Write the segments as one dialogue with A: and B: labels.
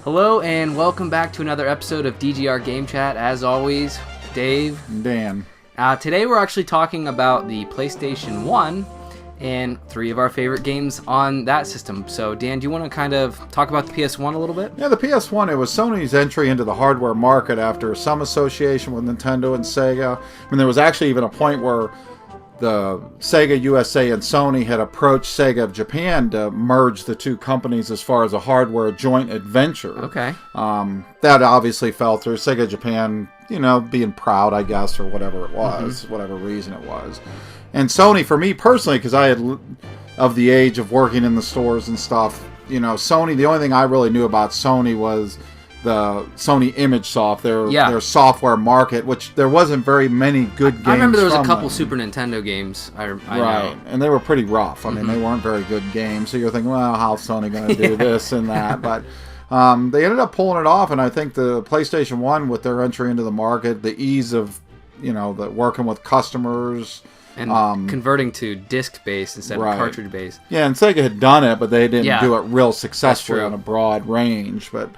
A: Hello and welcome back to another episode of DGR Gamechat. As always, Dave.
B: Dan.
A: Today we're actually talking about the PlayStation 1 and three of our favorite games on that system. So Dan, do you want to kind of talk about the PS1 a little bit?
B: Yeah, the PS1, it was Sony's entry into the hardware market after some association with Nintendo and Sega. I mean, there was actually even a point where the Sega USA and Sony had approached Sega of Japan to merge the two companies as far as a hardware joint adventure.
A: Okay.
B: That obviously fell through. Sega Japan, being proud, I guess, or whatever it was, whatever reason it was. And Sony, for me personally, because I had, of the age of working in the stores and stuff, Sony, the only thing I really knew about Sony was the Sony ImageSoft, their software market, which there wasn't very many good games.
A: I remember there was a couple
B: them.
A: Super Nintendo games. I
B: right,
A: know.
B: And they were pretty rough. I mean, they weren't very good games. So you're thinking, well, how's Sony going to do this and that? But they ended up pulling it off, and I think the PlayStation 1, with their entry into the market, the ease of, the working with customers.
A: And converting to disc-based instead of cartridge-based.
B: Yeah, and Sega had done it, but they didn't do it real successfully on a broad range. But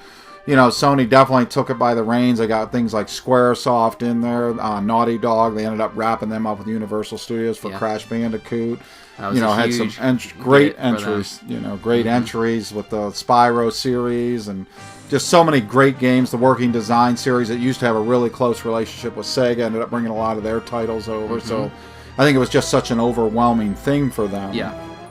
B: Sony definitely took it by the reins. They got things like Squaresoft in there, Naughty Dog. They ended up wrapping them up with Universal Studios for Crash Bandicoot. Had some great entries. Great entries with the Spyro series and just so many great games. The Working Design series that used to have a really close relationship with Sega ended up bringing a lot of their titles over. So I think it was just such an overwhelming thing for them.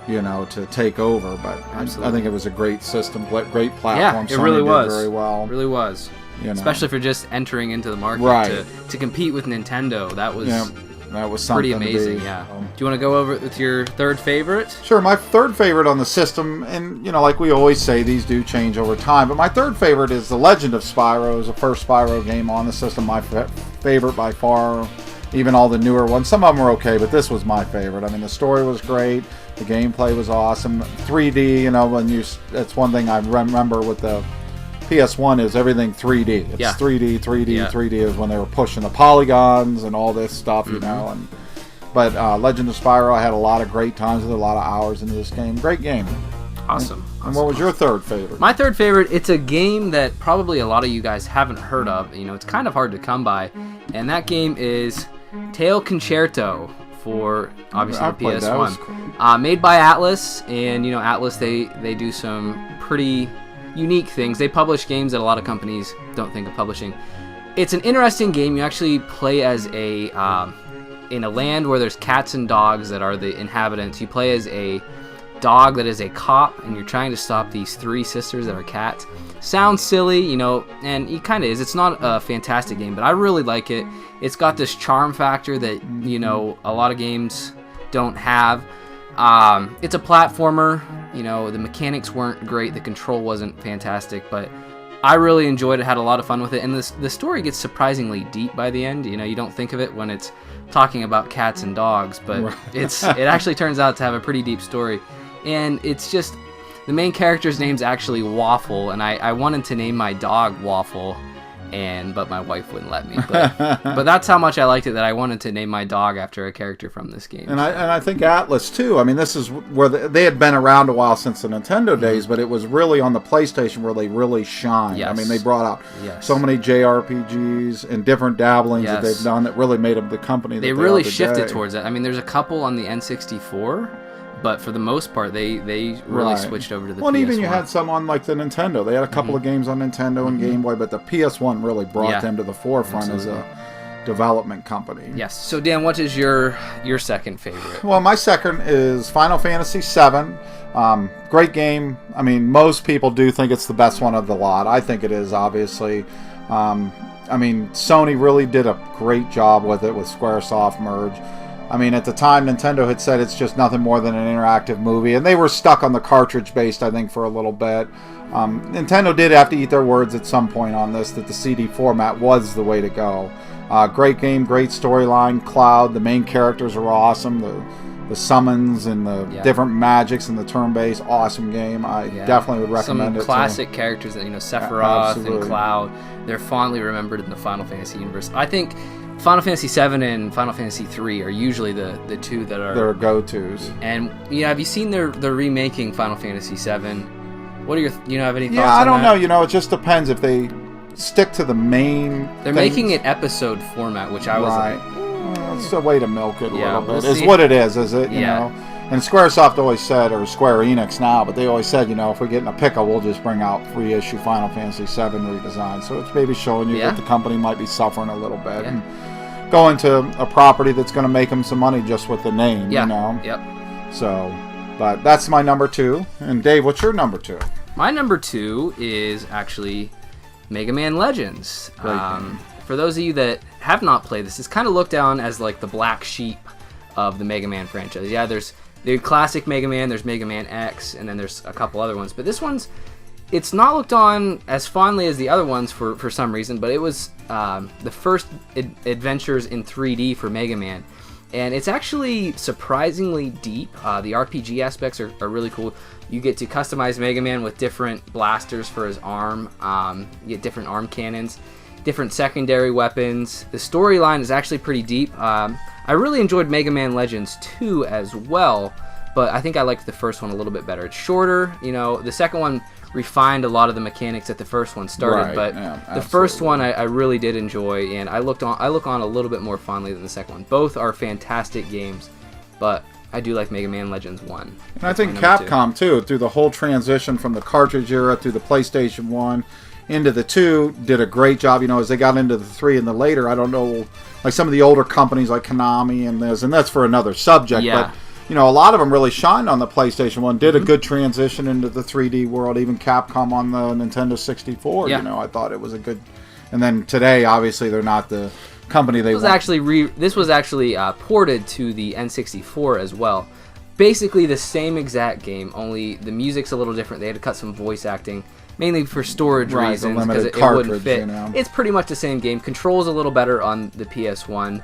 B: To take over, but I think it was a great system, great platform.
A: Yeah, it really was.
B: Very well.
A: It really was. Especially for just entering into the market to compete with Nintendo. That was something pretty amazing. Do you want to go over with your third favorite?
B: Sure. My third favorite on the system, and like we always say, these do change over time. But my third favorite is The Legend of Spyro. It was the first Spyro game on the system. My favorite by far. Even all the newer ones. Some of them were okay, but this was my favorite. I mean, the story was great. The gameplay was awesome. 3D, that's one thing I remember with the PS1 is everything 3D. It's 3D is when they were pushing the polygons and all this stuff, But Legend of Spyro, I had a lot of great times with a lot of hours into this game. Great game.
A: Awesome.
B: And what was your third favorite?
A: My third favorite, it's a game that probably a lot of you guys haven't heard of. It's kind of hard to come by. And that game is Concerto for obviously the PS1. Made by Atlas, and Atlas they do some pretty unique things. They publish games that a lot of companies don't think of publishing. It's an interesting game. You actually play as a in a land where there's cats and dogs that are the inhabitants. You play as a dog that is a cop, and you're trying to stop these three sisters that are cats. Sounds silly, and it kind of is. It's not a fantastic game, but I really like it. It's got this charm factor that, a lot of games don't have. It's a platformer. The mechanics weren't great. The control wasn't fantastic, but I really enjoyed it, had a lot of fun with it. And the story gets surprisingly deep by the end. You don't think of it when it's talking about cats and dogs, but it actually turns out to have a pretty deep story. And it's just, the main character's name's actually Waffle, and I wanted to name my dog Waffle, but my wife wouldn't let me. But that's how much I liked it, that I wanted to name my dog after a character from this game.
B: And I think Atlas too. I mean, this is where they had been around a while since the Nintendo days, but it was really on the PlayStation where they really shined.
A: Yes.
B: I mean, they brought out so many JRPGs and different dabblings that they've done that really made them the company that they
A: really
B: are
A: shifted
B: today.
A: towards that. I mean, there's a couple on the N64. But for the most part, they really switched over to the PS1.
B: Well, and even you had some on like the Nintendo. They had a couple of games on Nintendo and Game Boy, but the PS1 really brought them to the forefront as a development company.
A: Yes. So Dan, what is your second favorite?
B: Well, my second is Final Fantasy VII. Great game. I mean, most people do think it's the best one of the lot. I think it is, obviously. I mean, Sony really did a great job with it with Squaresoft merge. I mean, at the time, Nintendo had said it's just nothing more than an interactive movie, and they were stuck on the cartridge-based, I think, for a little bit. Nintendo did have to eat their words at some point on this, that the CD format was the way to go. Great game, great storyline. Cloud, the main characters are awesome. The summons and the different magics and the turn-based, awesome game. I definitely would recommend it.
A: Some classic characters that, Sephiroth and Cloud, they're fondly remembered in the Final Fantasy universe. I think Final Fantasy VII and Final Fantasy III are usually the two that are...
B: They're go-tos.
A: And, have you seen they're remaking Final Fantasy VII? What are your have any thoughts
B: Yeah, I don't
A: on that?
B: know. It just depends if they stick to the main.
A: They're making it episode format, which I was
B: right. It's a way to milk it a little bit.
A: We'll
B: Is
A: see.
B: what it is it? You
A: Yeah.
B: know. And Squaresoft always said, or Square Enix now, but they always said, if we get in a pickle, we'll just bring out reissue Final Fantasy VII redesign. So it's maybe showing you that the company might be suffering a little bit. And go into a property that's going to make them some money just with the name,
A: Yeah.
B: you know?
A: Yep.
B: So, but that's my number 2. And Dave, what's your number 2?
A: My number 2 is actually Mega Man Legends. For those of you that have not played this, it's kind of looked down as like the black sheep of the Mega Man franchise. Yeah, there's the classic Mega Man, there's Mega Man X, and then there's a couple other ones. But this one's, it's not looked on as fondly as the other ones for some reason, but it was the first adventures in 3D for Mega Man. And it's actually surprisingly deep. The RPG aspects are really cool. You get to customize Mega Man with different blasters for his arm. You get different arm cannons, different secondary weapons. The storyline is actually pretty deep. I really enjoyed Mega Man Legends 2 as well, but I think I liked the first one a little bit better. It's shorter, the second one refined a lot of the mechanics that the first one started, but the first one I really did enjoy, and I look on a little bit more fondly than the second one. Both are fantastic games, but I do like Mega Man Legends 1.
B: And I think Capcom, too, through the whole transition from the cartridge era through the PlayStation 1 into the 2, did a great job. As they got into the 3 and the later, I don't know, like some of the older companies like Konami and this, and that's for another subject, but a lot of them really shined on the PlayStation 1, did a good transition into the 3D world, even Capcom on the Nintendo 64, I thought it was a good, and then today, obviously, they're not the company they want.
A: This was actually ported to the N64 as well. Basically the same exact game, only the music's a little different. They had to cut some voice acting, mainly for storage reasons, because it wouldn't fit. It's pretty much the same game. Controls a little better on the PS1,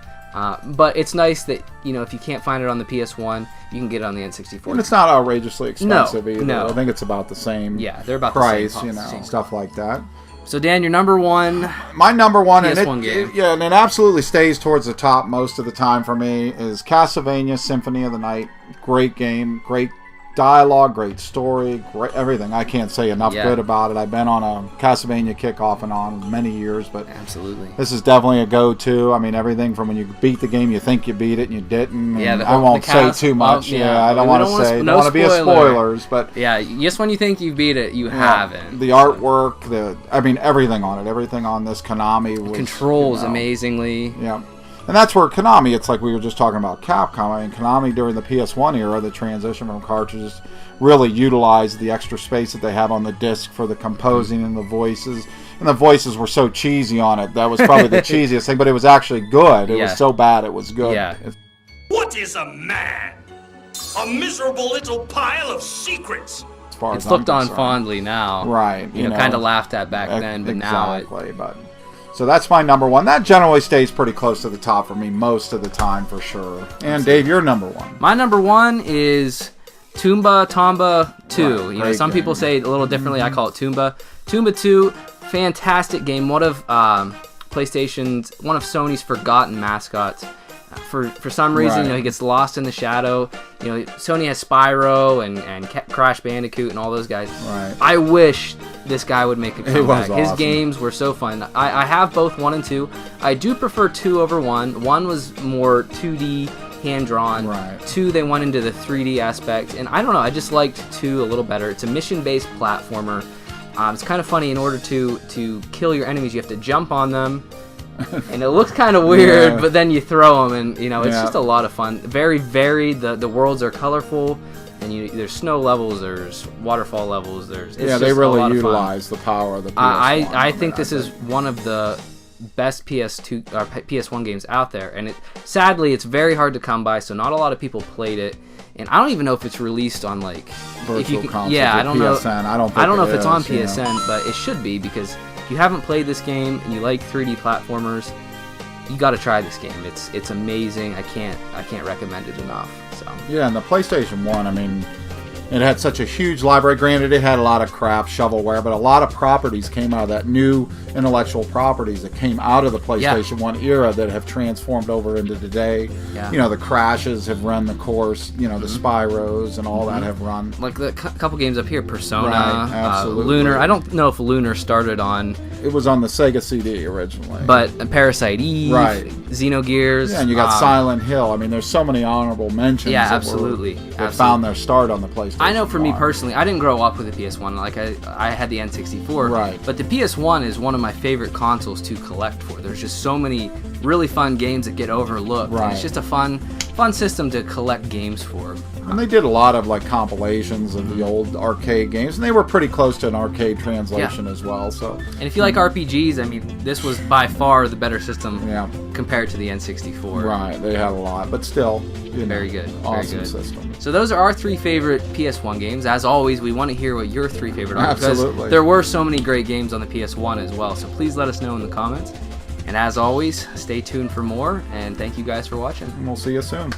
A: but it's nice that if you can't find it on the PS1, you can get it on the N64.
B: And it's not outrageously expensive either.
A: No.
B: I think it's about the same.
A: Yeah, they're about
B: price,
A: the same
B: stuff like that.
A: So Dan, your number 1.
B: My number 1,
A: PS1 game.
B: And it absolutely stays towards the top most of the time for me, is Castlevania Symphony of the Night. Great game, great dialogue, great story, great everything. I can't say enough good about it. I've been on a Castlevania kick off and on many years, but
A: absolutely,
B: this is definitely a go-to. I mean, everything from when you beat the game, you think you beat it and you didn't. And I won't say too much. I don't want to say. Don't want to be a spoilers, but
A: just when you think you beat it, you haven't.
B: The artwork, everything on it, everything on this Konami was,
A: controls amazingly.
B: Yeah. And that's where Konami, it's like we were just talking about Capcom. I mean, Konami during the PS1 era, the transition from cartridges, really utilized the extra space that they have on the disc for the composing and the voices. And the voices were so cheesy on it. That was probably the cheesiest thing, but it was actually good. It was so bad it was good.
A: Yeah.
C: What is a man? A miserable little pile of secrets.
A: It's looked on fondly now.
B: Right.
A: Kind of laughed at back then, but now it...
B: So that's my number 1. That generally stays pretty close to the top for me most of the time, for sure. And Dave, your number 1.
A: My number 1 is Tomba 2.
B: Right,
A: Some people say it a little differently. I call it Tomba. Tomba 2, fantastic game. One of Sony's forgotten mascots. For some reason, he gets lost in the shadow. Sony has Spyro and Crash Bandicoot and all those guys.
B: Right.
A: I wish this guy would make a comeback.
B: It was awesome.
A: His games were so fun. I have both 1 and 2. I do prefer 2 over 1. 1 was more 2D, hand-drawn.
B: Right.
A: 2, they went into the 3D aspect. And I don't know, I just liked 2 a little better. It's a mission-based platformer. It's kind of funny. In order to kill your enemies, you have to jump on them. And it looks kind of weird, but then you throw them, and it's just a lot of fun. Very varied. The worlds are colorful, and there's snow levels, there's waterfall levels.
B: They really utilize the power of the PS1.
A: I think this is one of the best PS2 or PS1 games out there, and sadly it's very hard to come by. So not a lot of people played it, and I don't even know if it's released on like
B: virtual consoles.
A: Yeah, I don't
B: PSN.
A: know. I don't know if it's on PSN, but it should be, because if you haven't played this game and you like 3D platformers, you got to try this game. It's amazing. I can't recommend it enough. So
B: yeah, and the PlayStation 1, I mean, It had such a huge library. Granted, it had a lot of crap, shovelware, but a lot of properties came out of that, new intellectual properties that came out of the PlayStation 1 era that have transformed over into today.
A: Yeah.
B: You know, the Crashes have run the course, you know, the Spyros and all that have run.
A: Like the couple games up here, Persona,
B: Right, absolutely.
A: Lunar. I don't know if Lunar started on...
B: It was on the Sega CD originally.
A: But Parasite Eve,
B: Right.
A: Xenogears.
B: Yeah, and you got Silent Hill. I mean, there's so many honorable mentions.
A: Yeah,
B: that
A: absolutely.
B: that found their start on the PlayStation.
A: I know for me
B: 1.
A: personally, I didn't grow up with the PS1. Like I had the N64.
B: Right.
A: But the PS1 is one of my favorite consoles to collect for. There's just so many really fun games that get overlooked.
B: Right.
A: And it's just a fun system to collect games for.
B: And they did a lot of like compilations of the old arcade games, and they were pretty close to an arcade translation as well. So,
A: and if you like RPGs, I mean, this was by far the better system compared to the N64.
B: Right, they had a lot, but still,
A: very good,
B: awesome
A: very good
B: system.
A: So those are our 3 favorite PS1 games. As always, we want to hear what your 3 favorite are,
B: Absolutely.
A: because there were so many great games on the PS1 as well. So please let us know in the comments. And as always, stay tuned for more, and thank you guys for watching.
B: And we'll see you soon.